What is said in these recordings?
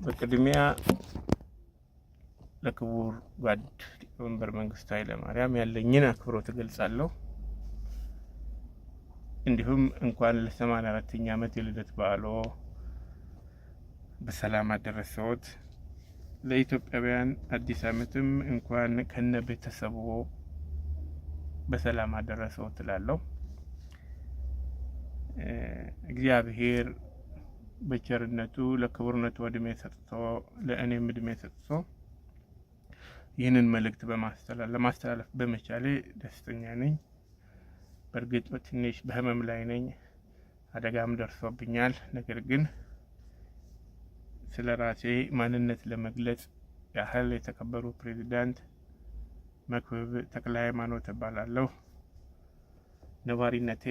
በቅድሚያ ለክቡር ጓድ ሊቀመንበር መንግስቱ ኃይለማርያም ያለኝን አክብሮት እገልጻለሁ። እንዲሁም እንኳን ለ84ኛ ዓመት የልደት በዓሎ በሰላም አደረሰዎት። ለኢትዮጵያውያን አዲስ ዓመትም እንኳን ከነ ቤተሰቡ በሰላም አደረሰዎት እላለሁ። እግዚአብሔር በቸርነቱ ለክቡርነቱ እድሜ ሰጥቶ ለእኔም እድሜ ሰጥቶ ይህንን መልእክት ለማስተላለፍ በመቻሌ ደስተኛ ነኝ። በእርግጥ ትንሽ በህመም ላይ ነኝ፣ አደጋም ደርሶብኛል። ነገር ግን ስለ ራሴ ማንነት ለመግለጽ ያህል የተከበሩ ፕሬዚዳንት መክብብ ተክለ ሃይማኖት እባላለሁ። ነዋሪነቴ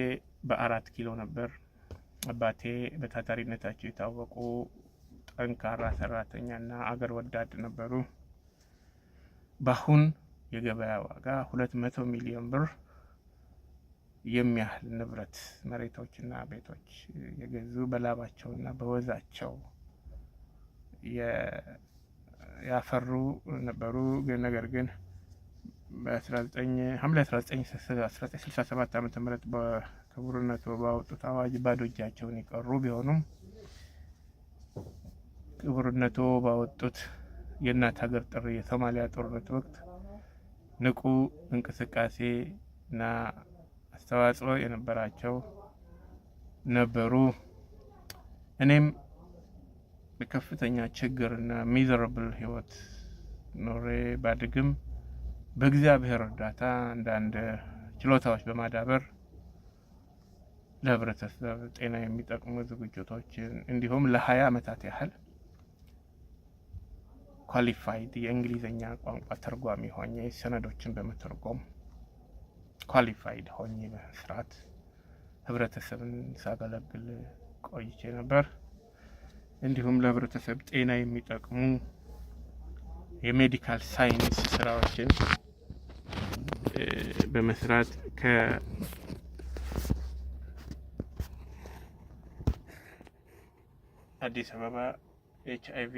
በ4 ኪሎ ነበር። አባቴ በታታሪነታቸው የታወቁ ጠንካራ ሰራተኛና አገር ወዳድ ነበሩ። በአሁን የገበያ ዋጋ 200 ሚሊዮን ብር የሚያህል ንብረት መሬቶችና ቤቶች የገዙ በላባቸውና በወዛቸው ያፈሩ ነበሩ። ነገር ግን ሐምሌ 1967 ዓ.ም በክቡርነቱ ባወጡት አዋጅ ባዶ እጃቸውን የቀሩ ቢሆኑም ክቡርነቱ ባወጡት የእናት ሀገር ጥሪ የሶማሊያ ጦርነት ወቅት ንቁ እንቅስቃሴ እና አስተዋጽኦ የነበራቸው ነበሩ። እኔም በከፍተኛ ችግርና ሚዘራብል ህይወት ኖሬ ባድግም በእግዚአብሔር እርዳታ አንዳንድ ችሎታዎች በማዳበር ለህብረተሰብ ጤና የሚጠቅሙ ዝግጅቶችን እንዲሁም ለ20 ዓመታት ያህል ኳሊፋይድ የእንግሊዝኛ ቋንቋ ተርጓሚ ሆኜ ሰነዶችን በመተርጎም ኳሊፋይድ ሆኜ በመስራት ህብረተሰብን ሳገለግል ቆይቼ ነበር። እንዲሁም ለህብረተሰብ ጤና የሚጠቅሙ የሜዲካል ሳይንስ ስራዎችን በመስራት ከአዲስ አበባ HIV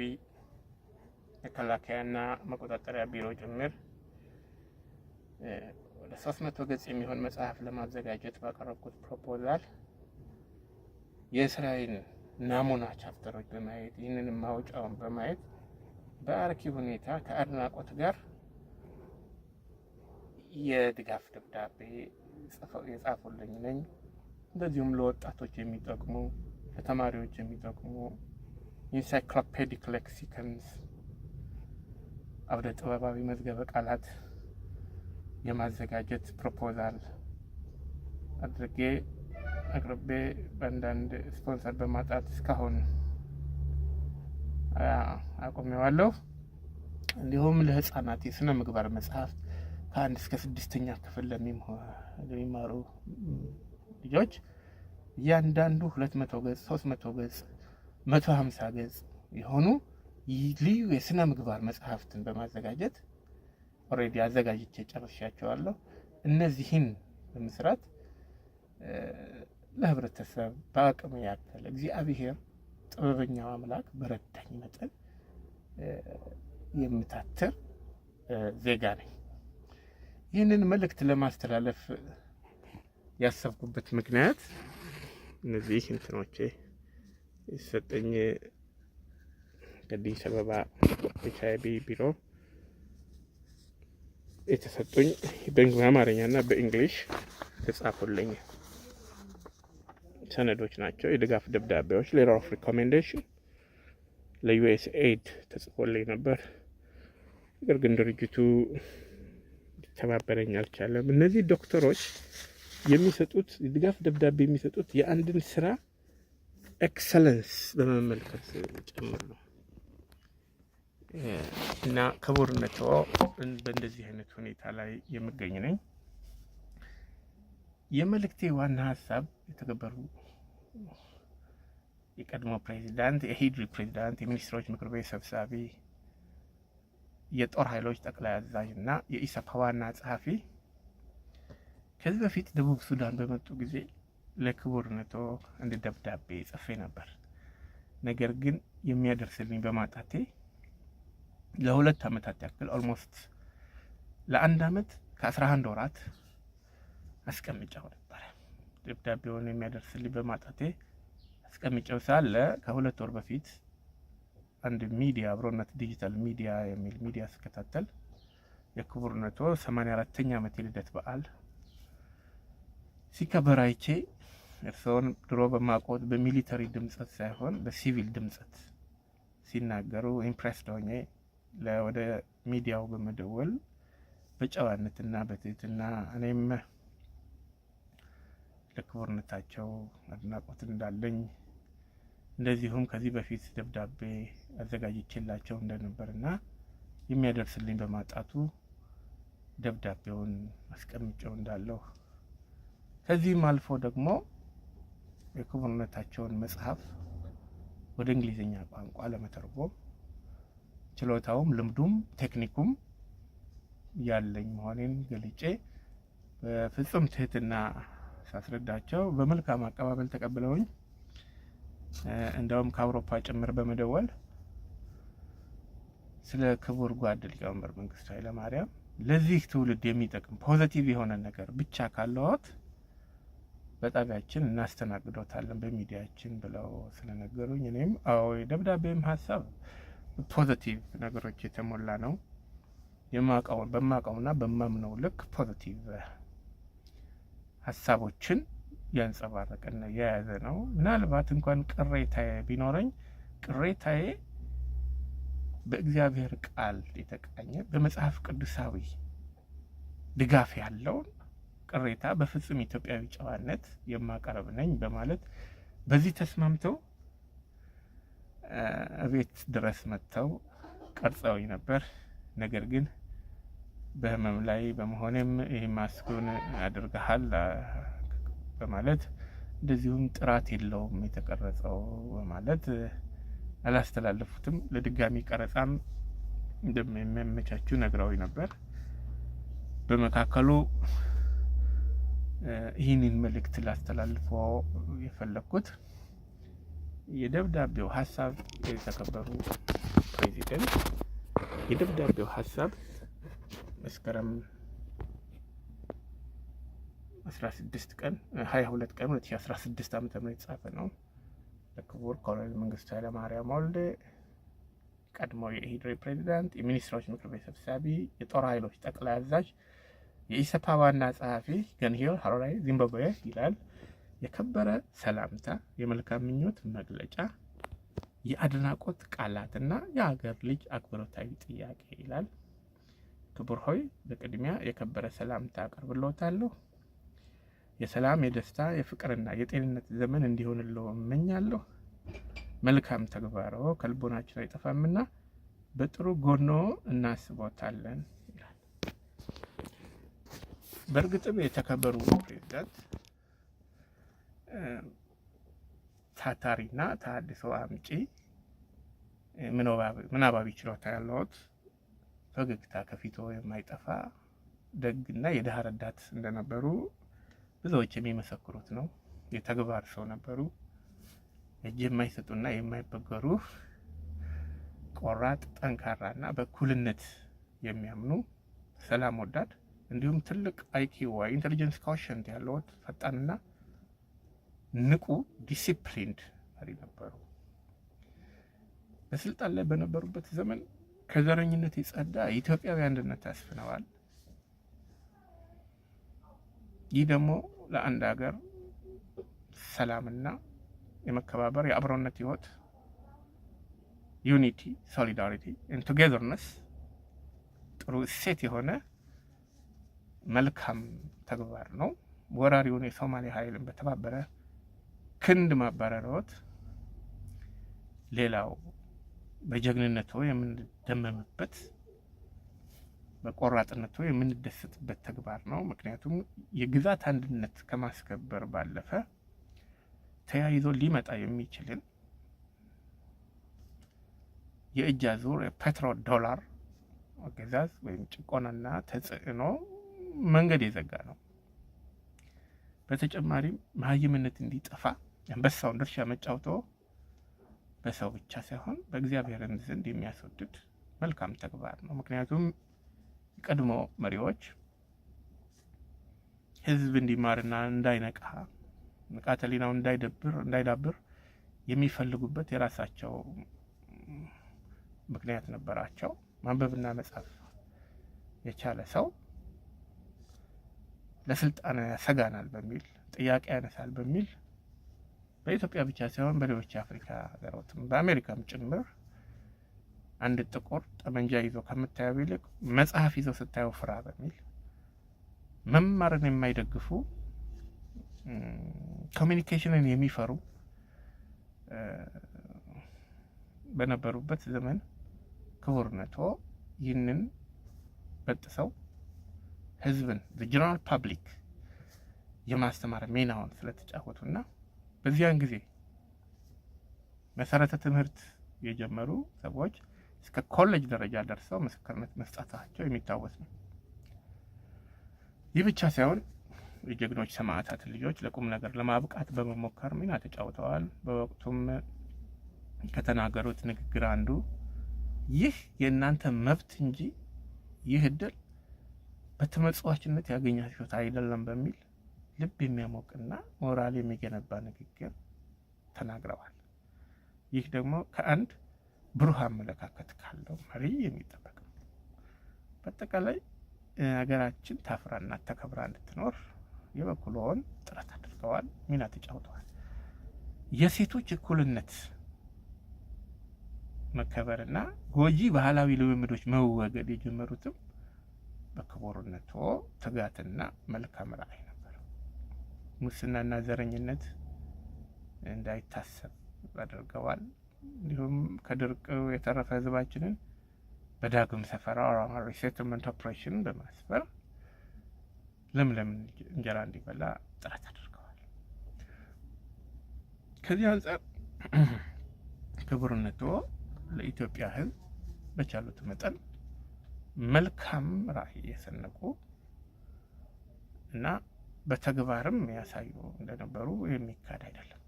መከላከያና መቆጣጠሪያ ቢሮ ጭምር ወደ 300 ገጽ የሚሆን መጽሐፍ ለማዘጋጀት ባቀረብኩት ፕሮፖዛል የእስራኤል ናሙና ቻፕተሮች በማየት ይህንን ማውጫውን በማየት በአርኪ ሁኔታ ከአድናቆት ጋር የድጋፍ ደብዳቤ የጻፉልኝ ነኝ። እንደዚሁም ለወጣቶች የሚጠቅሙ ለተማሪዎች የሚጠቅሙ ኢንሳይክሎፔዲክ ሌክሲከንስ አውደ ጥበባዊ መዝገበ ቃላት የማዘጋጀት ፕሮፖዛል አድርጌ አቅርቤ በአንዳንድ ስፖንሰር በማጣት እስካሁን አቆሜዋለሁ። እንዲሁም ለህፃናት የስነ ምግባር መጽሐፍ ከ1 እስከ 6ኛ ክፍል ለሚማሩ ልጆች እያንዳንዱ 200 ገጽ 300 ገጽ 150 ገጽ የሆኑ ልዩ የስነ ምግባር መጽሐፍትን በማዘጋጀት ኦልሬዲ አዘጋጅቼ ጨርሻቸዋለሁ። እነዚህን በመስራት ለህብረተሰብ በአቅም ያክል እግዚአብሔር ጥበበኛው አምላክ በረዳኝ መጠን የምታትር ዜጋ ነኝ። ይህንን መልእክት ለማስተላለፍ ያሰብኩበት ምክንያት እነዚህ እንትኖቼ የሰጠኝ ከአዲስ አበባ HIV ቢሮ የተሰጡኝ በአማርኛና በእንግሊሽ ተጻፉልኝ ሰነዶች ናቸው። የድጋፍ ደብዳቤዎች ሌተር ኦፍ ሪኮሜንዴሽን ለUSAID ተጽፎልኝ ነበር። ነገር ግን ድርጅቱ ሊተባበረኝ አልቻለም። እነዚህ ዶክተሮች የሚሰጡት ድጋፍ ደብዳቤ የሚሰጡት የአንድን ስራ ኤክሰለንስ በመመልከት ጭምር ነው እና ክቡርነቶ በእንደዚህ አይነት ሁኔታ ላይ የምገኝ ነኝ። የመልእክቴ ዋና ሀሳብ የተከበሩ የቀድሞ ፕሬዚዳንት፣ የሂድሪ ፕሬዚዳንት፣ የሚኒስትሮች ምክር ቤት ሰብሳቢ፣ የጦር ኃይሎች ጠቅላይ አዛዥ እና የኢሰፓ ዋና ጸሐፊ ከዚህ በፊት ደቡብ ሱዳን በመጡ ጊዜ ለክቡርነቶ አንድ ደብዳቤ ጽፌ ነበር። ነገር ግን የሚያደርስልኝ በማጣቴ ለ2 ዓመታት ያክል ኦልሞስት ለ1 ዓመት ከ11 ወራት አስቀምጫው ነበር። ደብዳቤውን የሚያደርስልኝ በማጣቴ አስቀምጫው ሳለ ከ2 ወር በፊት አንድ ሚዲያ አብሮነት ዲጂታል ሚዲያ የሚል ሚዲያ ስከታተል የክቡርነቶ 84ኛ ዓመት የልደት በዓል ሲከበር አይቼ እርስዎን ድሮ በማቆት በሚሊተሪ ድምጸት ሳይሆን በሲቪል ድምጸት ሲናገሩ ኢምፕሬስድ ሆኜ ወደ ሚዲያው በመደወል በጨዋነትና በትህትና እኔም ለክቡርነታቸው አድናቆት እንዳለኝ እንደዚሁም ከዚህ በፊት ደብዳቤ አዘጋጅቼላቸው እንደነበርና የሚያደርስልኝ በማጣቱ ደብዳቤውን አስቀምጬው እንዳለሁ ከዚህም አልፎ ደግሞ የክቡርነታቸውን መጽሐፍ ወደ እንግሊዝኛ ቋንቋ ለመተርጎም ችሎታውም ልምዱም ቴክኒኩም ያለኝ መሆኔን ገልጬ በፍጹም ትህትና ሳስረዳቸው በመልካም አቀባበል ተቀብለውኝ እንደውም ከአውሮፓ ጭምር በመደወል ስለ ክቡር ጓድ ሊቀመንበር መንግስቱ ኃይለማርያም ለዚህ ትውልድ የሚጠቅም ፖዚቲቭ የሆነ ነገር ብቻ ካለዎት በጣቢያችን እናስተናግዶታለን በሚዲያችን ብለው ስለነገሩኝ እኔም አዎ የደብዳቤም ሀሳብ ፖዚቲቭ ነገሮች የተሞላ ነው። በማውቀውና በማምነው ልክ ፖዚቲቭ ሀሳቦችን ያንጸባረቀና የያዘ ነው። ምናልባት እንኳን ቅሬታዬ ቢኖረኝ ቅሬታዬ በእግዚአብሔር ቃል የተቃኘ በመጽሐፍ ቅዱሳዊ ድጋፍ ያለውን ቅሬታ በፍጹም ኢትዮጵያዊ ጨዋነት የማቀርብ ነኝ በማለት በዚህ ተስማምተው እቤት ድረስ መጥተው ቀርጸውኝ ነበር። ነገር ግን በህመም ላይ በመሆኔም ይህ ማስኩን አድርገሃል በማለት እንደዚሁም ጥራት የለውም የተቀረጸው በማለት አላስተላለፉትም። ለድጋሚ ቀረጻም እንደሚያመቻቹ ነግረውኝ ነበር። በመካከሉ ይህንን መልእክት ላስተላልፈው የፈለኩት የደብዳቤው ሀሳብ የተከበሩ ፕሬዚደንት የደብዳቤው ሀሳብ መስከረም 16 ቀን 22 ቀን 2016 ዓ.ም የተጻፈ ነው። ለክቡር ኮሎኔል መንግስቱ ኃይለማርያም ወልዴ ቀድሞ የኢህዴሪ ፕሬዚዳንት፣ የሚኒስትሮች ምክር ቤት ሰብሳቢ፣ የጦር ኃይሎች ጠቅላይ አዛዥ፣ የኢሰፓ ዋና ጸሐፊ ገንሂል ሀሮራይ ዚምባብዌ ይላል። የከበረ ሰላምታ፣ የመልካም ምኞት መግለጫ፣ የአድናቆት ቃላትና የሀገር ልጅ አክብሮታዊ ጥያቄ ይላል። ክቡር ሆይ በቅድሚያ የከበረ ሰላምታ አቀርብልዎታለሁ። የሰላም፣ የደስታ፣ የፍቅርና የጤንነት ዘመን እንዲሆንልዎ እመኛለሁ። መልካም ተግባሮ ከልቦናችን አይጠፋምና በጥሩ ጎኖ እናስቦታለን ይላል። በእርግጥም የተከበሩ ፕሬዝዳንት ታታሪና ተሃድሶ አምጪ ምናባቢ ችሎታ ያለዎት፣ ፈገግታ ከፊቶ የማይጠፋ ደግና የድሃ ረዳት እንደነበሩ ብዙዎች የሚመሰክሩት ነው። የተግባር ሰው ነበሩ። እጅ የማይሰጡና የማይበገሩ ቆራጥ፣ ጠንካራና በእኩልነት የሚያምኑ ሰላም ወዳድ እንዲሁም ትልቅ አይኪው ኢንቴሊጀንስ ኮሸንት ያለዎት ፈጣንና ንቁ ዲሲፕሊንድ መሪ ነበሩ። በስልጣን ላይ በነበሩበት ዘመን ከዘረኝነት የጸዳ ኢትዮጵያዊ አንድነት አስፍነዋል። ይህ ደግሞ ለአንድ ሀገር ሰላምና የመከባበር የአብሮነት ህይወት ዩኒቲ፣ ሶሊዳሪቲ ኤንድ ቱጌዘርነስ ጥሩ እሴት የሆነ መልካም ተግባር ነው። ወራሪውን የሶማሌ ኃይልን በተባበረ ክንድ ማባረርዎት ሌላው በጀግንነቱ የምንደመምበት በቆራጥነቱ የምንደሰትበት ተግባር ነው። ምክንያቱም የግዛት አንድነት ከማስከበር ባለፈ ተያይዞ ሊመጣ የሚችልን የእጅ አዙር የፔትሮ ዶላር አገዛዝ ወይም ጭቆናና ተጽዕኖ መንገድ የዘጋ ነው። በተጨማሪም መሀይምነት እንዲጠፋ የአንበሳውን ድርሻ መጫወቶ በሰው ብቻ ሳይሆን በእግዚአብሔርን ዘንድ የሚያስወድድ መልካም ተግባር ነው። ምክንያቱም ቀድሞ መሪዎች ህዝብ እንዲማርና እንዳይነቃ ንቃተ ህሊናው እንዳይዳብር የሚፈልጉበት የራሳቸው ምክንያት ነበራቸው። ማንበብና መጻፍ የቻለ ሰው ለስልጣን ያሰጋናል በሚል ጥያቄ ያነሳል በሚል በኢትዮጵያ ብቻ ሳይሆን በሌሎች የአፍሪካ ሀገሮችም በአሜሪካም ጭምር አንድ ጥቁር ጠመንጃ ይዞ ከምታየው ይልቅ መጽሐፍ ይዞ ስታየው ፍራ በሚል መማርን የማይደግፉ ኮሚኒኬሽንን የሚፈሩ በነበሩበት ዘመን ክቡርነቶ ይህንን በጥሰው ህዝብን ጀነራል ፓብሊክ የማስተማር ሚናውን ስለተጫወቱና በዚያን ጊዜ መሰረተ ትምህርት የጀመሩ ሰዎች እስከ ኮሌጅ ደረጃ ደርሰው ምስክርነት መስጠታቸው የሚታወስ ነው። ይህ ብቻ ሳይሆን የጀግኖች ሰማዕታት ልጆች ለቁም ነገር ለማብቃት በመሞከር ሚና ተጫውተዋል። በወቅቱም ከተናገሩት ንግግር አንዱ ይህ የእናንተ መብት እንጂ ይህ እድል በተመጽዋችነት ያገኛችሁት አይደለም በሚል ልብ የሚያሞቅና ሞራል የሚገነባ ንግግር ተናግረዋል። ይህ ደግሞ ከአንድ ብሩህ አመለካከት ካለው መሪ የሚጠበቅ ነው። በአጠቃላይ ሀገራችን ታፍራና ተከብራ እንድትኖር የበኩልዎን ጥረት አድርገዋል፣ ሚና ተጫውተዋል። የሴቶች እኩልነት መከበርና ጎጂ ባህላዊ ልምምዶች መወገድ የጀመሩትም በክቡርነቶ ትጋትና መልካም ራዕይ ነበር። ሙስናና ዘረኝነት እንዳይታሰብ አድርገዋል። እንዲሁም ከድርቅ የተረፈ ህዝባችንን በዳግም ሰፈራ ሪሴትልመንት ኦፕሬሽን በማስፈር ለምለም እንጀራ እንዲበላ ጥረት አድርገዋል። ከዚህ አንጻር ክቡርነቶ ለኢትዮጵያ ህዝብ በቻሉት መጠን መልካም ራዕይ የሰነቁ እና በተግባርም ያሳዩ እንደነበሩ የሚካድ አይደለም።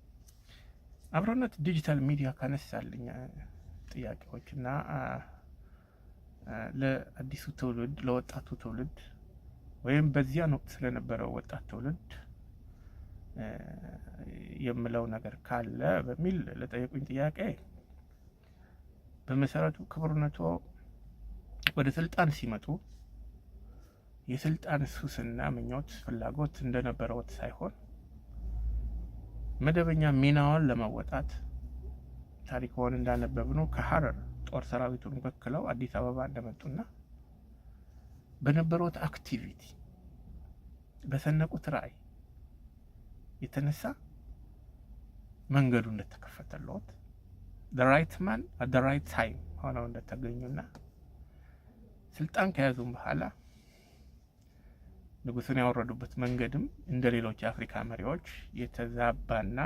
አብሮነት ዲጂታል ሚዲያ ካነሳልኝ ጥያቄዎችና ለአዲሱ ትውልድ ለወጣቱ ትውልድ ወይም በዚያን ወቅት ስለነበረው ወጣት ትውልድ የምለው ነገር ካለ በሚል ለጠየቁኝ ጥያቄ በመሰረቱ ክቡርነቶ ወደ ስልጣን ሲመጡ የስልጣን ሱስና ምኞት ፍላጎት እንደነበረውት ሳይሆን መደበኛ ሚናውን ለመወጣት ታሪክዎን እንዳነበብነው ከሐረር ጦር ሰራዊቱን ወክለው አዲስ አበባ እንደመጡና በነበሩት አክቲቪቲ በሰነቁት ራዕይ የተነሳ መንገዱ እንደተከፈተለት the right man at the right time ሆነው እንደተገኙና ስልጣን ከያዙም በኋላ ንጉሱን ያወረዱበት መንገድም እንደ ሌሎች የአፍሪካ መሪዎች የተዛባና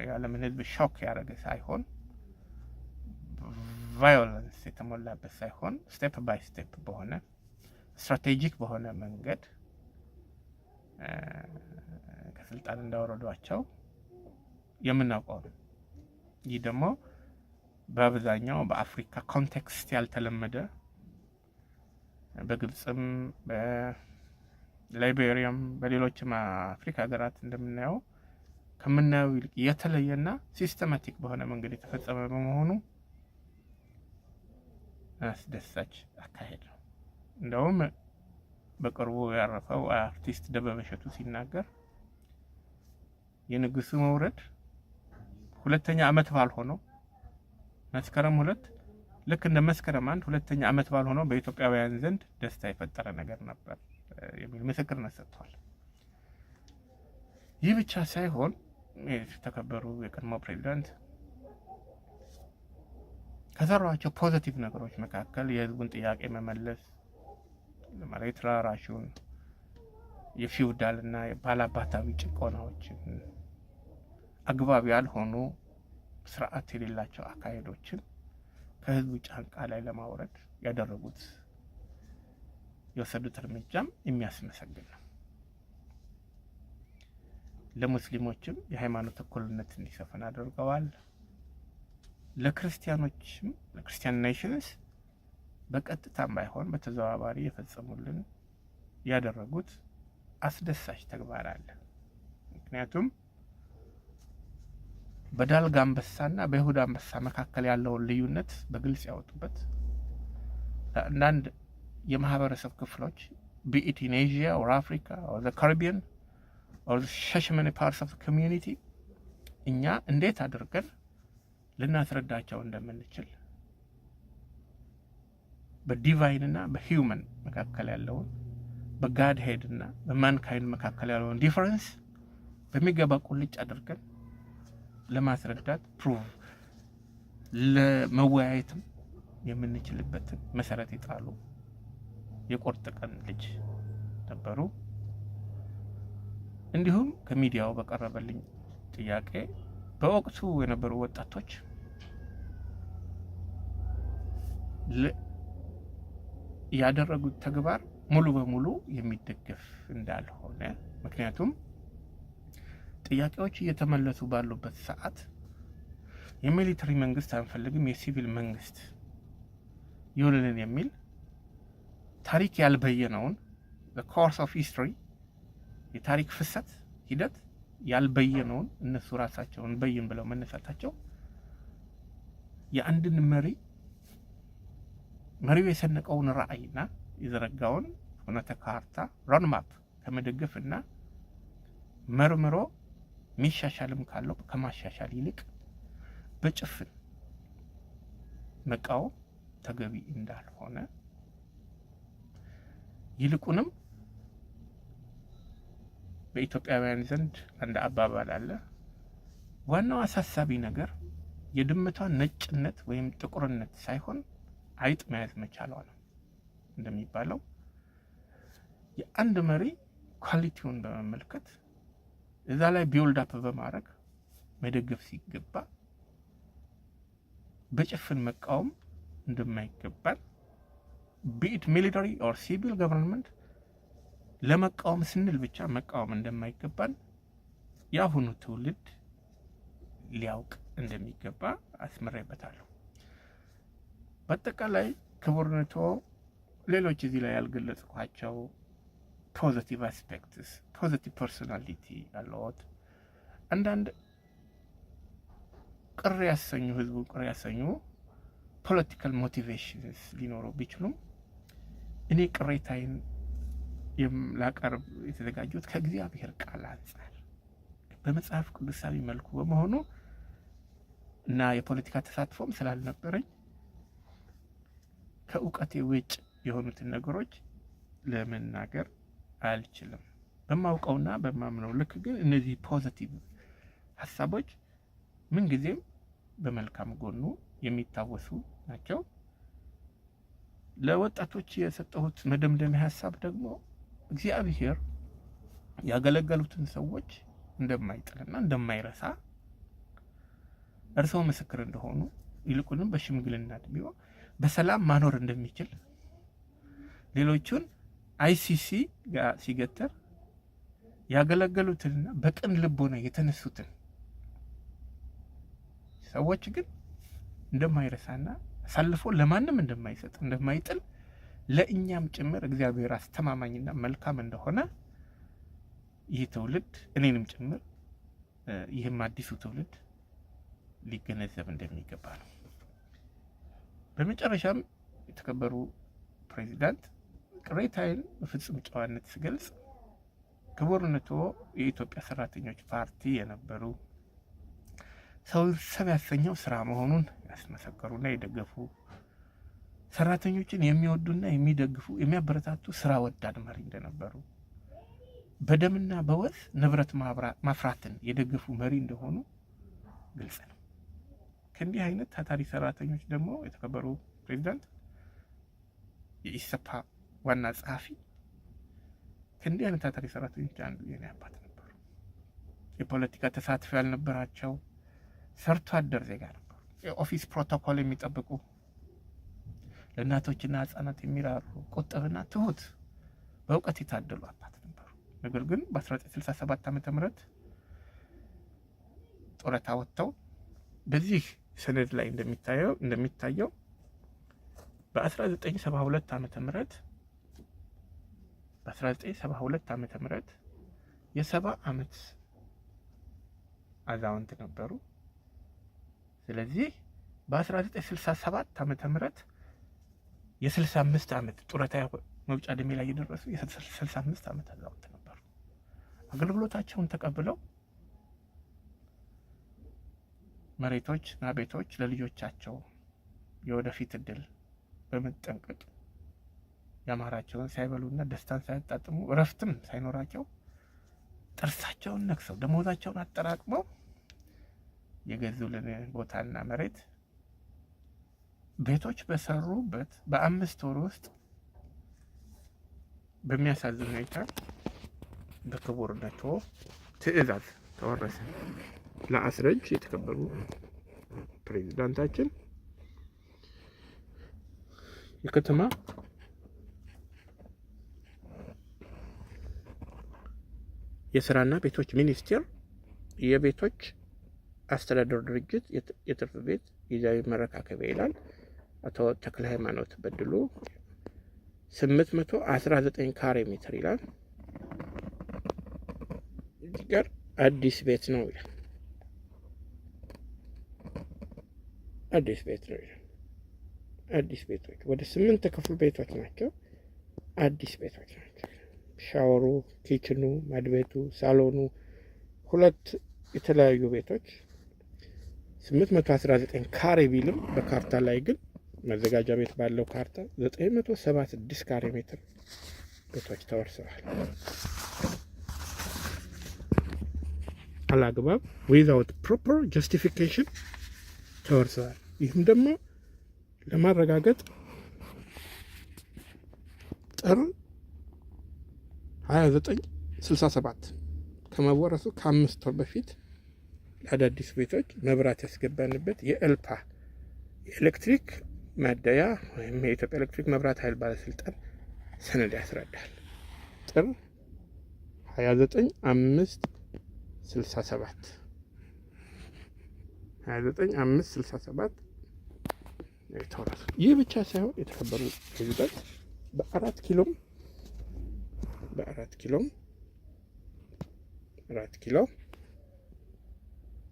የዓለምን ሕዝብ ሾክ ያደረገ ሳይሆን ቫዮለንስ የተሞላበት ሳይሆን ስቴፕ ባይ ስቴፕ በሆነ ስትራቴጂክ በሆነ መንገድ ከስልጣን እንዳወረዷቸው የምናውቀው ነው። ይህ ደግሞ በአብዛኛው በአፍሪካ ኮንቴክስት ያልተለመደ በግብፅም በላይቤሪያም በሌሎችም አፍሪካ ሀገራት እንደምናየው ከምናየው ይልቅ የተለየና ሲስተማቲክ በሆነ መንገድ የተፈጸመ በመሆኑ አስደሳች አካሄድ ነው። እንደውም በቅርቡ ያረፈው አርቲስት ደበበ እሸቱ ሲናገር የንጉሱ መውረድ ሁለተኛ ዓመት በዓል ሆኖ መስከረም 2 ልክ እንደ መስከረም 1 ሁለተኛ ዓመት በዓል ሆኖ በኢትዮጵያውያን ዘንድ ደስታ የፈጠረ ነገር ነበር የሚል ምስክርነት ሰጥቷል። ይህ ብቻ ሳይሆን የተከበሩ የቀድሞ ፕሬዚዳንት ከሰሯቸው ፖዚቲቭ ነገሮች መካከል የህዝቡን ጥያቄ መመለስ፣ ለመሬት ላራሹን የፊውዳልና የባላባታዊ ጭቆናዎችን አግባብ ያልሆኑ ስርዓት የሌላቸው አካሄዶችን ከህዝቡ ጫንቃ ላይ ለማውረድ ያደረጉት የወሰዱት እርምጃም የሚያስመሰግን ነው። ለሙስሊሞችም የሃይማኖት እኩልነት እንዲሰፍን አድርገዋል። ለክርስቲያኖችም ለክርስቲያን ኔሽንስ በቀጥታም ባይሆን በተዘዋዋሪ የፈጸሙልን ያደረጉት አስደሳች ተግባር አለ። ምክንያቱም በዳልጋ አንበሳና በይሁዳ አንበሳ መካከል ያለውን ልዩነት በግልጽ ያወጡበት ለአንዳንድ የማህበረሰብ ክፍሎች ቢኢት ኢን ኤዥያ ኦር አፍሪካ ኦር ዘ ካሪቢያን ኦር ዘ ሻሸመኔ ፓርትስ ኦፍ ኮሚዩኒቲ እኛ እንዴት አድርገን ልናስረዳቸው እንደምንችል በዲቫይንና በሂውመን መካከል ያለውን በጋድ ሄድና በማንካይንድ መካከል ያለውን ዲፈረንስ በሚገባ ቁልጭ አድርገን ለማስረዳት ፕሩቭ ለመወያየትም የምንችልበትን መሰረት ይጣሉ የቁርጥ ቀን ልጅ ነበሩ። እንዲሁም ከሚዲያው በቀረበልኝ ጥያቄ በወቅቱ የነበሩ ወጣቶች ያደረጉት ተግባር ሙሉ በሙሉ የሚደገፍ እንዳልሆነ፣ ምክንያቱም ጥያቄዎች እየተመለሱ ባሉበት ሰዓት የሚሊተሪ መንግስት አንፈልግም የሲቪል መንግስት ይሁንልን የሚል ታሪክ ያልበየነውን ኮርስ ኦፍ ሂስትሪ የታሪክ ፍሰት ሂደት ያልበየነውን እነሱ ራሳቸውን በይን ብለው መነሳታቸው የአንድን መሪው የሰነቀውን ራዕይና የዘረጋውን ፍኖተ ካርታ ሮድማፕ ከመደገፍና መርምሮ ሚሻሻልም ካለው ከማሻሻል ይልቅ በጭፍን መቃወም ተገቢ እንዳልሆነ፣ ይልቁንም በኢትዮጵያውያን ዘንድ አንድ አባባል አለ። ዋናው አሳሳቢ ነገር የድመቷን ነጭነት ወይም ጥቁርነት ሳይሆን አይጥ መያዝ መቻሏ ነው እንደሚባለው የአንድ መሪ ኳሊቲውን በመመልከት እዛ ላይ ቢውልድ አፕ በማድረግ መደገፍ ሲገባ በጭፍን መቃወም እንደማይገባል፣ ቢኢት ሚሊታሪ ኦር ሲቪል ገቨርንመንት ለመቃወም ስንል ብቻ መቃወም እንደማይገባን የአሁኑ ትውልድ ሊያውቅ እንደሚገባ አስመራይበታለሁ። በአጠቃላይ ክቡርነቶ ሌሎች እዚህ ላይ ያልገለጽኳቸው ፖዚቲቭ አስፔክትስ ፖዚቲቭ ፐርሶናሊቲ ያለዎት አንዳንድ ቅር ያሰኙ ህዝቡ ቅር ያሰኙ ፖለቲካል ሞቲቬሽንስ ሊኖሩ ቢችሉም እኔ ቅሬታዬን ላቀርብ የተዘጋጁት ከእግዚአብሔር ቃል አንጻር በመጽሐፍ ቅዱሳዊ መልኩ በመሆኑ እና የፖለቲካ ተሳትፎም ስላልነበረኝ ከእውቀቴ ውጭ የሆኑትን ነገሮች ለመናገር አልችልም። በማውቀውና በማምነው ልክ ግን እነዚህ ፖዚቲቭ ሀሳቦች ምንጊዜም በመልካም ጎኑ የሚታወሱ ናቸው። ለወጣቶች የሰጠሁት መደምደሚያ ሀሳብ ደግሞ እግዚአብሔር ያገለገሉትን ሰዎች እንደማይጥልና እንደማይረሳ እርሰው ምስክር እንደሆኑ፣ ይልቁንም በሽምግልና እድሜው በሰላም ማኖር እንደሚችል ሌሎቹን አይሲሲ ጋር ሲገተር ያገለገሉትንና በቅን ልቦና የተነሱትን ሰዎች ግን እንደማይረሳና አሳልፎ ለማንም እንደማይሰጥ እንደማይጥል ለእኛም ጭምር እግዚአብሔር አስተማማኝና መልካም እንደሆነ ይህ ትውልድ እኔንም ጭምር ይህም አዲሱ ትውልድ ሊገነዘብ እንደሚገባ ነው። በመጨረሻም የተከበሩ ፕሬዚዳንት ቅሬታዬን በፍጹም ጨዋነት ስገልጽ ክቡርነቶ የኢትዮጵያ ሰራተኞች ፓርቲ የነበሩ ሰብ ያሰኘው ስራ መሆኑን ያስመሰከሩና የደገፉ ሰራተኞችን የሚወዱና የሚደግፉ የሚያበረታቱ ስራ ወዳድ መሪ እንደነበሩ በደምና በወዝ ንብረት ማፍራትን የደገፉ መሪ እንደሆኑ ግልጽ ነው። ከእንዲህ አይነት ታታሪ ሰራተኞች ደግሞ የተከበሩ ፕሬዚዳንት የኢሰፓ ዋና ጸሐፊ ከእንዲህ አይነት ታታሪ ሰራተኞች አንዱ የኔ አባት ነበሩ። የፖለቲካ ተሳትፎ ያልነበራቸው ሰርቶ አደር ዜጋ ነበሩ። የኦፊስ ፕሮቶኮል የሚጠብቁ ለእናቶችና ህጻናት የሚራሩ ቁጥብና ትሁት በእውቀት የታደሉ አባት ነበሩ። ነገር ግን በ1967 ዓ.ም ጡረታ ወጥተው በዚህ ሰነድ ላይ እንደሚታየው በ1972 ዓመተ ምህረት የ70 ዓመት አዛውንት ነበሩ። ስለዚህ በ1967 ዓመተ ምህረት የ65 ዓመት ጡረታ መውጫ ዕድሜ ላይ የደረሱ የ65 ዓመት አዛውንት ነበሩ። አገልግሎታቸውን ተቀብለው መሬቶችና ቤቶች ለልጆቻቸው የወደፊት እድል በመጠንቀቅ ያማራቸውን ሳይበሉና ደስታን ሳያጣጥሙ እረፍትም ሳይኖራቸው ጥርሳቸውን ነክሰው ደሞዛቸውን አጠራቅመው የገዙልን ቦታና መሬት ቤቶች በሰሩበት በ5 ወር ውስጥ በሚያሳዝን ሁኔታ በክቡርነቶ ትዕዛዝ ተወረሰ። ለአስረጅ የተከበሩ ፕሬዚዳንታችን የከተማ የስራና ቤቶች ሚኒስቴር የቤቶች አስተዳደር ድርጅት የትርፍ ቤት ጊዜያዊ መረካከቢያ ይላል። አቶ ተክለ ሃይማኖት በድሉ 819 ካሬ ሜትር ይላል። እዚህ ጋር አዲስ ቤት ነው ይላል። አዲስ ቤት ነው ይላል። አዲስ ቤቶች ወደ 8 ክፍል ቤቶች ናቸው። አዲስ ቤቶች ናቸው። ሻወሩ፣ ኪችኑ፣ ማድቤቱ፣ ሳሎኑ 2 የተለያዩ ቤቶች 819 ካሬ ቢልም በካርታ ላይ ግን መዘጋጃ ቤት ባለው ካርታ 976 ካሬ ሜትር ቤቶች ተወርሰዋል። አላግባብ ዊዛውት ፕሮፐር ጀስቲፊኬሽን ተወርሰዋል። ይህም ደግሞ ለማረጋገጥ ጥር 2967 ከመወረሱ ከ5 ወር በፊት ለአዳዲስ ቤቶች መብራት ያስገባንበት የኤልፓ የኤሌክትሪክ ማደያ ወይም የኢትዮጵያ ኤሌክትሪክ መብራት ኃይል ባለስልጣን ሰነድ ያስረዳል። ጥር 29/5/67 የተወረሱ። ይህ ብቻ ሳይሆን የተከበሩ ፕሬዚዳንት በ4 ኪሎ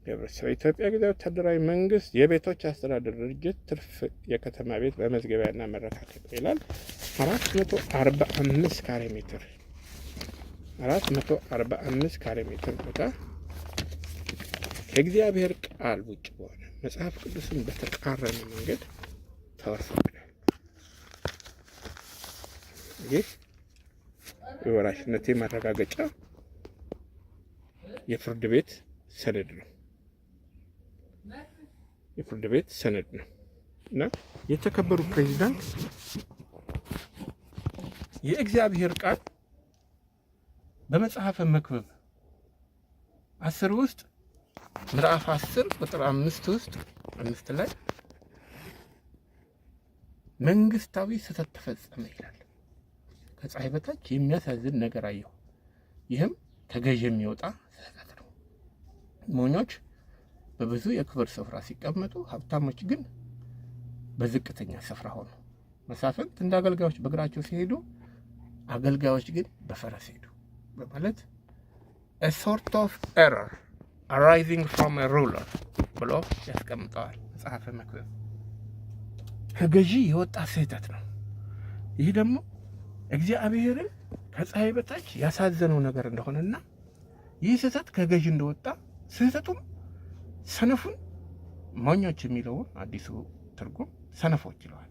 የህብረተሰብ ኢትዮጵያ ጊዜያዊ ወታደራዊ መንግስት የቤቶች አስተዳደር ድርጅት ትርፍ የከተማ ቤት በመዝገቢያና መረካከቢያ ይላል። 445 ካሬ ሜትር ቦታ ከእግዚአብሔር ቃል ውጭ በሆነ መጽሐፍ ቅዱስን በተቃረነ መንገድ ተወርሷል። ይህ የወራሽነቴ ማረጋገጫ የፍርድ ቤት ሰነድ ነው። እና የተከበሩ ፕሬዚዳንት የእግዚአብሔር ቃል በመጽሐፈ መክብብ 10 ውስጥ ምዕራፍ 10 ቁጥር 5 ውስጥ 5 ላይ መንግስታዊ ስህተት ተፈጸመ ይላል። ከፀሐይ በታች የሚያሳዝን ነገር አየሁ፣ ይህም ከገዥ የሚወጣ ስህተት ነው። ሞኞች በብዙ የክብር ስፍራ ሲቀመጡ፣ ሀብታሞች ግን በዝቅተኛ ስፍራ ሆኑ። መሳፍንት እንደ አገልጋዮች በእግራቸው ሲሄዱ፣ አገልጋዮች ግን በፈረስ ሄዱ በማለት a sort of error arising from a ruler ብሎ ያስቀምጠዋል መጽሐፈ መክብብ። ከገዢ የወጣ ስህተት ነው። ይህ ደግሞ እግዚአብሔርን ከፀሐይ በታች ያሳዘነው ነገር እንደሆነና ይህ ስህተት ከገዢ እንደወጣ ስህተቱም ሰነፉን ሞኞች የሚለውን አዲሱ ትርጉም ሰነፎች ይለዋል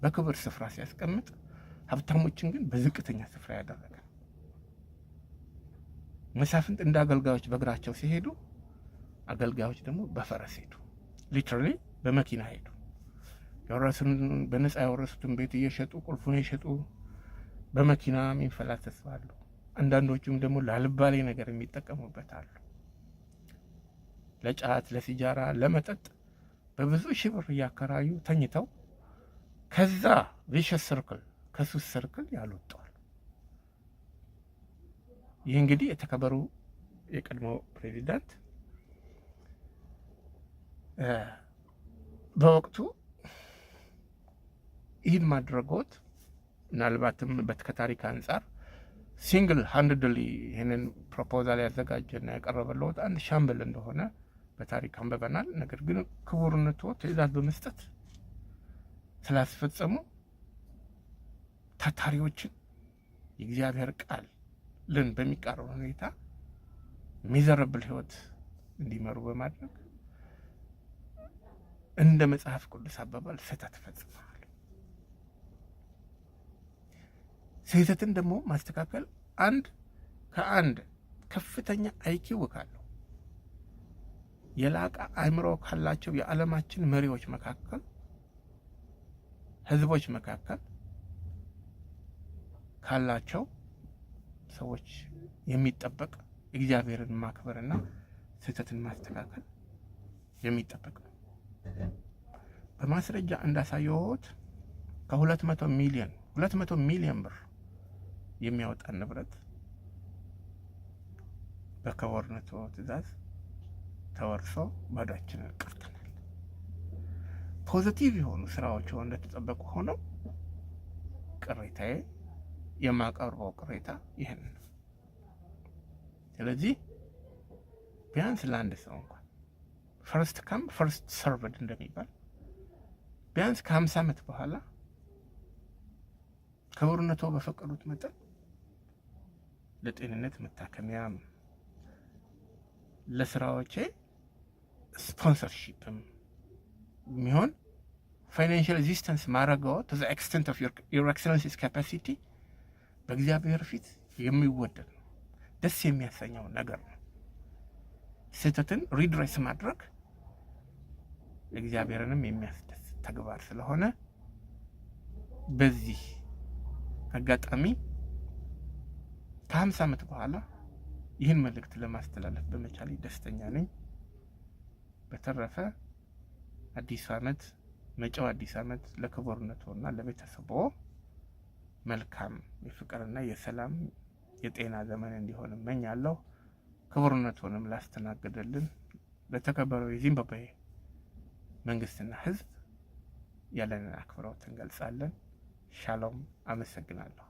በክብር ስፍራ ሲያስቀምጥ፣ ሀብታሞችን ግን በዝቅተኛ ስፍራ ያደረገ። መሳፍንት እንደ አገልጋዮች በእግራቸው ሲሄዱ፣ አገልጋዮች ደግሞ በፈረስ ሄዱ። ሊትራሊ በመኪና ሄዱ። በነፃ ያወረሱትን ቤት እየሸጡ ቁልፉን የሸጡ በመኪና የሚንፈላሰሱ አሉ። አንዳንዶቹም ደግሞ ላልባሌ ነገር የሚጠቀሙበት አሉ። ለጫት፣ ለሲጃራ፣ ለመጠጥ በብዙ ሺህ ብር እያከራዩ ተኝተው ከዛ ቪሸስ ሰርክል ከሱስ ሰርክል ያልወጣሉ። ይህ እንግዲህ የተከበሩ የቀድሞ ፕሬዚዳንት በወቅቱ ይህን ማድረጎት ምናልባትም ከታሪክ አንጻር ሲንግል ሃንድሊ ይህንን ፕሮፖዛል ያዘጋጀና ያቀረበለት አንድ ሻምበል እንደሆነ በታሪክ አንብበናል። ነገር ግን ክቡርነቶ ትዕዛዝ በመስጠት ስላስፈጸሙ ታታሪዎችን የእግዚአብሔር ቃል ልን በሚቃረው ሁኔታ ሚዘረብል ህይወት እንዲመሩ በማድረግ እንደ መጽሐፍ ቅዱስ አባባል ስህተት ፈጽመዋል። ስህተትን ደግሞ ማስተካከል ከአንድ ከፍተኛ አይኪው ካለው የላቀ አእምሮ ካላቸው የዓለማችን መሪዎች መካከል ህዝቦች መካከል ካላቸው ሰዎች የሚጠበቅ እግዚአብሔርን ማክበርና ስህተትን ማስተካከል የሚጠበቅ ነው። በማስረጃ እንዳሳየሁት ከ200 ሚሊዮን ብር የሚያወጣ ንብረት በክቡርነቶ ትዕዛዝ ተወርሶ ባዶአችንን ቀርተናል። ፖዚቲቭ የሆኑ ስራዎች እንደተጠበቁ ሆነው ቅሬታዬ የማቀርበው ቅሬታ ይሄን ነው። ስለዚህ ቢያንስ ለአንድ ሰው እንኳን ፈርስት ካም ፈርስት ሰርቭድ እንደሚባል ቢያንስ ከ50 ዓመት በኋላ ክቡርነቶ በፈቀዱት መጠን ለጤንነት መታከሚያም ለስራዎቼ ስፖንሰርሺፕም የሚሆን ፋይናንሻል አሲስታንስ ማድረገው to the extent of your excellency's capacity በእግዚአብሔር ፊት የሚወደድ ነው፣ ደስ የሚያሰኘው ነገር ነው። ስህተትን ሪድሬስ ማድረግ እግዚአብሔርንም የሚያስደስት ተግባር ስለሆነ በዚህ አጋጣሚ ከ50 ዓመት በኋላ ይህን መልእክት ለማስተላለፍ በመቻሌ ደስተኛ ነኝ። በተረፈ መጪው አዲስ ዓመት ለክቡርነቶና ለቤተሰቦ መልካም የፍቅርና የሰላም የጤና ዘመን እንዲሆን እመኛለሁ። ክቡርነቶንም ላስተናገደልን ለተከበረው የዚምባብዌ መንግስትና ህዝብ ያለንን አክብሮት እንገልጻለን። ሻሎም። አመሰግናለሁ።